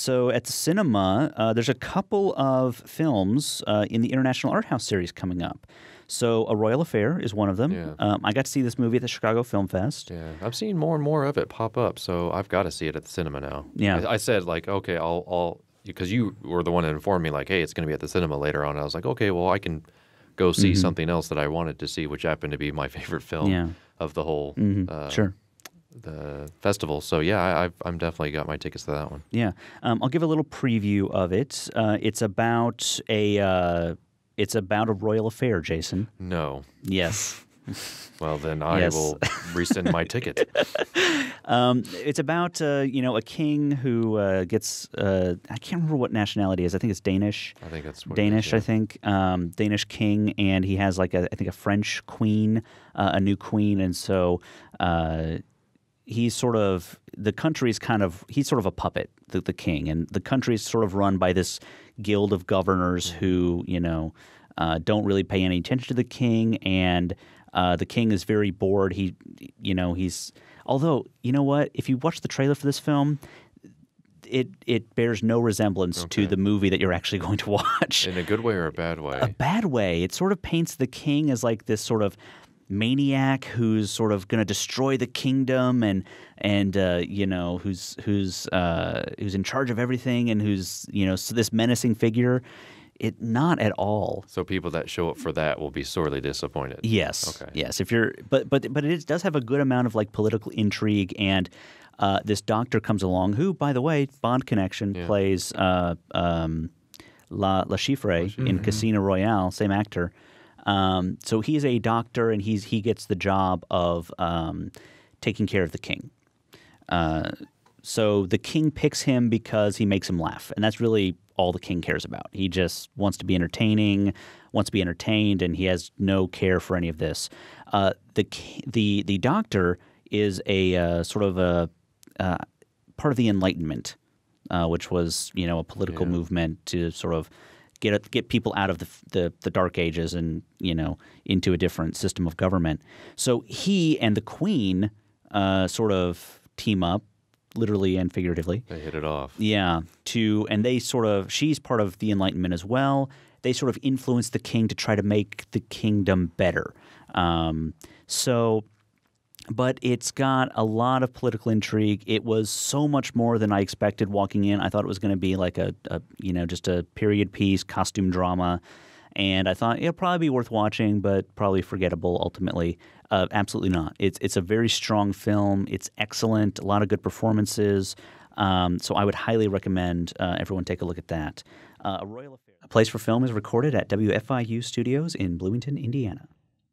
So at the cinema, there's a couple of films in the International Art House series coming up. So A Royal Affair is one of them. Yeah. I got to see this movie at the Chicago Film Fest. Yeah, I've seen more and more of it pop up, so I've got to see it at the cinema now. Yeah. I said like, okay, I'll because you were the one that informed me like, hey, it's going to be at the cinema later on. I was like, okay, well, I can go see something else that I wanted to see, which happened to be my favorite film of the whole Sure. the festival. So yeah, I'm definitely got my tickets to that one. Yeah. I'll give a little preview of it. It's about a royal affair, Jason. No. Yes. Well, then I Yes. will rescind my ticket. It's about a king who gets I can't remember what nationality it is. I think it's Danish. I think that's what Danish, it I is, think. Danish king, and he has like I think a French queen, a new queen, and so he's sort of he's sort of a puppet, the king, and the country is sort of run by this guild of governors who don't really pay any attention to the king, and the king is very bored. Although, you know what? If you watch the trailer for this film, it bears no resemblance to the movie that you're actually going to watch. In a good way or a bad way? A bad way. It sort of paints the king as like this sort of maniac who's sort of going to destroy the kingdom and who's in charge of everything and who's this menacing figure. Not at all. So people that show up for that will be sorely disappointed. Yes. Okay. Yes. But it does have a good amount of like political intrigue, and this doctor comes along who, by the way, Bond connection, plays Le Chiffre in Casino Royale, same actor. So he's a doctor, and he gets the job of taking care of the king. So the king picks him because he makes him laugh, and that's really all the king cares about. He just wants to be entertained, and he has no care for any of this. The doctor is a sort of a part of the Enlightenment, which was a political movement to sort of get people out of the Dark Ages and into a different system of government. So he and the queen sort of team up, literally and figuratively. They hit it off. Yeah. She's part of the Enlightenment as well. They sort of influence the king to try to make the kingdom better. But it's got a lot of political intrigue. It was so much more than I expected walking in. I thought it was going to be like just a period piece, costume drama. And I thought it'll probably be worth watching, but probably forgettable ultimately. Absolutely not. It's a very strong film. It's excellent. A lot of good performances. So I would highly recommend everyone take a look at that. A Royal Affair. A Place for Film is recorded at WFIU Studios in Bloomington, Indiana.